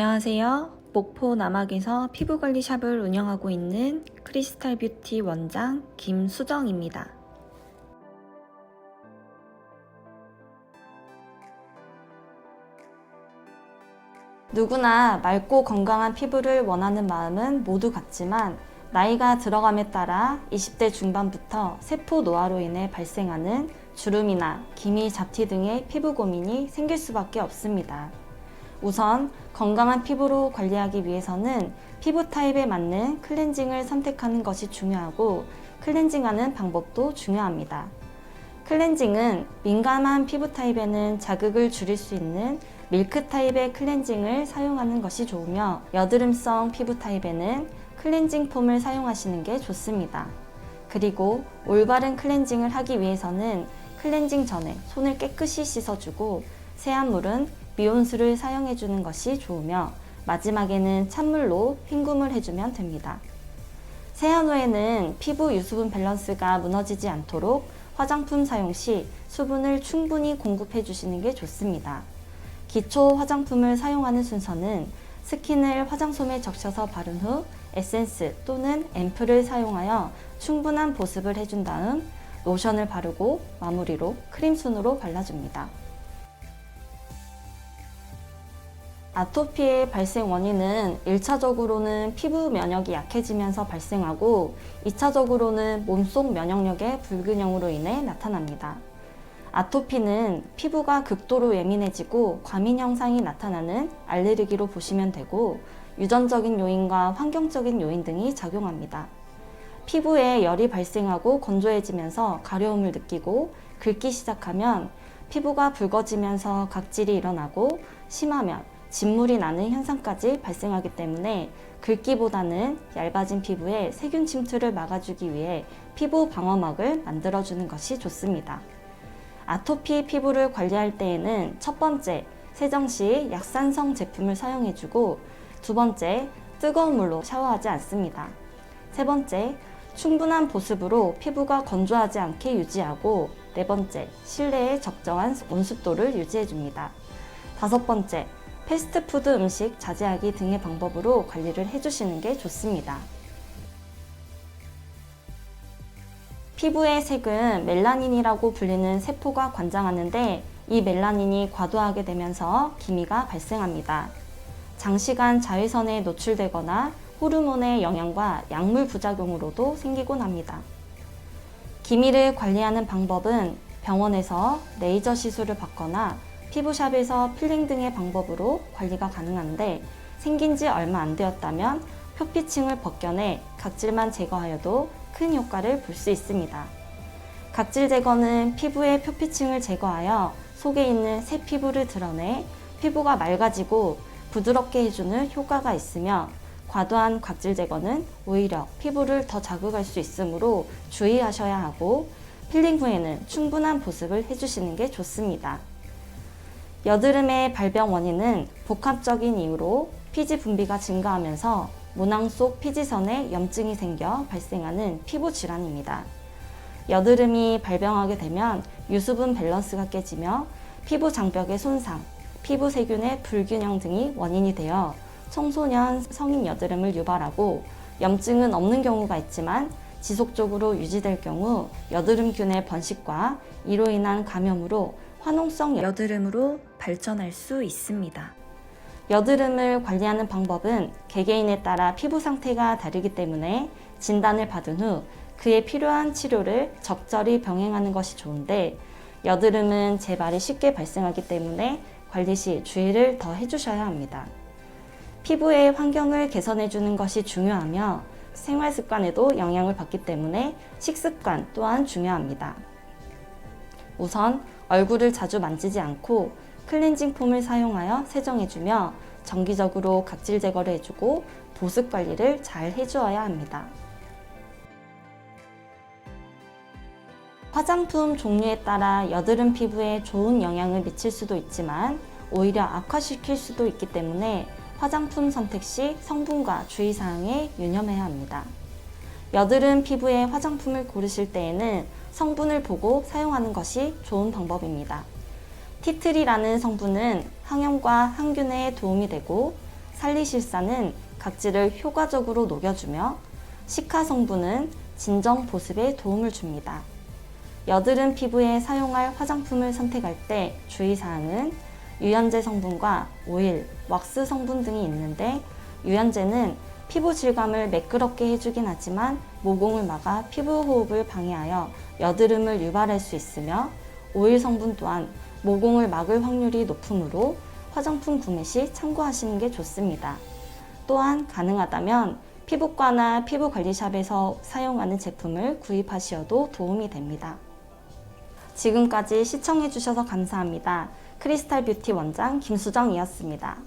안녕하세요. 목포 남학에서 피부관리 샵을 운영하고 있는 크리스탈 뷰티 원장 김수정입니다. 누구나 맑고 건강한 피부를 원하는 마음은 모두 같지만 나이가 들어감에 따라 20대 중반부터 세포 노화로 인해 발생하는 주름이나 기미 잡티 등의 피부 고민이 생길 수밖에 없습니다. 우선 건강한 피부로 관리하기 위해서는 피부 타입에 맞는 클렌징을 선택하는 것이 중요하고 클렌징하는 방법도 중요합니다. 클렌징은 민감한 피부 타입에는 자극을 줄일 수 있는 밀크 타입의 클렌징을 사용하는 것이 좋으며 여드름성 피부 타입에는 클렌징 폼을 사용하시는 게 좋습니다. 그리고 올바른 클렌징을 하기 위해서는 클렌징 전에 손을 깨끗이 씻어주고 세안물은 미온수를 사용해 주는 것이 좋으며 마지막에는 찬물로 헹굼을 해주면 됩니다. 세안 후에는 피부 유수분 밸런스가 무너지지 않도록 화장품 사용 시 수분을 충분히 공급해 주시는 게 좋습니다. 기초 화장품을 사용하는 순서는 스킨을 화장솜에 적셔서 바른 후 에센스 또는 앰플을 사용하여 충분한 보습을 해준 다음 로션을 바르고 마무리로 크림순으로 발라줍니다. 아토피의 발생 원인은 1차적으로는 피부 면역이 약해지면서 발생하고 2차적으로는 몸속 면역력의 불균형으로 인해 나타납니다. 아토피는 피부가 극도로 예민해지고 과민 현상이 나타나는 알레르기로 보시면 되고 유전적인 요인과 환경적인 요인 등이 작용합니다. 피부에 열이 발생하고 건조해지면서 가려움을 느끼고 긁기 시작하면 피부가 붉어지면서 각질이 일어나고 심하면 진물이 나는 현상까지 발생하기 때문에 긁기보다는 얇아진 피부에 세균 침투를 막아주기 위해 피부 방어막을 만들어주는 것이 좋습니다. 아토피 피부를 관리할 때에는 첫 번째, 세정 시 약산성 제품을 사용해주고 두 번째, 뜨거운 물로 샤워하지 않습니다. 세 번째, 충분한 보습으로 피부가 건조하지 않게 유지하고 네 번째, 실내에 적정한 온습도를 유지해줍니다. 다섯 번째, 패스트푸드 음식 자제하기 등의 방법으로 관리를 해주시는 게 좋습니다. 피부의 색은 멜라닌이라고 불리는 세포가 관장하는데 이 멜라닌이 과도하게 되면서 기미가 발생합니다. 장시간 자외선에 노출되거나 호르몬의 영향과 약물 부작용으로도 생기곤 합니다. 기미를 관리하는 방법은 병원에서 레이저 시술을 받거나 피부샵에서 필링 등의 방법으로 관리가 가능한데 생긴 지 얼마 안 되었다면 표피층을 벗겨내 각질만 제거하여도 큰 효과를 볼 수 있습니다. 각질 제거는 피부의 표피층을 제거하여 속에 있는 새 피부를 드러내 피부가 맑아지고 부드럽게 해주는 효과가 있으며 과도한 각질 제거는 오히려 피부를 더 자극할 수 있으므로 주의하셔야 하고 필링 후에는 충분한 보습을 해주시는 게 좋습니다. 여드름의 발병 원인은 복합적인 이유로 피지 분비가 증가하면서 모낭 속 피지선에 염증이 생겨 발생하는 피부 질환입니다. 여드름이 발병하게 되면 유수분 밸런스가 깨지며 피부 장벽의 손상, 피부 세균의 불균형 등이 원인이 되어 청소년, 성인 여드름을 유발하고 염증은 없는 경우가 있지만 지속적으로 유지될 경우 여드름균의 번식과 이로 인한 감염으로 화농성 여드름으로 발전할 수 있습니다. 여드름을 관리하는 방법은 개개인에 따라 피부 상태가 다르기 때문에 진단을 받은 후 그에 필요한 치료를 적절히 병행하는 것이 좋은데 여드름은 재발이 쉽게 발생하기 때문에 관리 시 주의를 더 해주셔야 합니다. 피부의 환경을 개선해 주는 것이 중요하며 생활 습관에도 영향을 받기 때문에 식습관 또한 중요합니다. 우선 얼굴을 자주 만지지 않고 클렌징 폼을 사용하여 세정해주며 정기적으로 각질 제거를 해주고 보습 관리를 잘 해주어야 합니다. 화장품 종류에 따라 여드름 피부에 좋은 영향을 미칠 수도 있지만 오히려 악화시킬 수도 있기 때문에 화장품 선택 시 성분과 주의사항에 유념해야 합니다. 여드름 피부에 화장품을 고르실 때에는 성분을 보고 사용하는 것이 좋은 방법입니다. 티트리라는 성분은 항염과 항균에 도움이 되고 살리실사는 각질을 효과적으로 녹여주며 시카 성분은 진정 보습에 도움을 줍니다. 여드름 피부에 사용할 화장품을 선택할 때 주의사항은 유연제 성분과 오일, 왁스 성분 등이 있는데 유연제는 피부 질감을 매끄럽게 해주긴 하지만 모공을 막아 피부 호흡을 방해하여 여드름을 유발할 수 있으며 오일 성분 또한 모공을 막을 확률이 높으므로 화장품 구매 시 참고하시는 게 좋습니다. 또한 가능하다면 피부과나 피부관리샵에서 사용하는 제품을 구입하시어도 도움이 됩니다. 지금까지 시청해주셔서 감사합니다. 크리스탈 뷰티 원장 김수정이었습니다.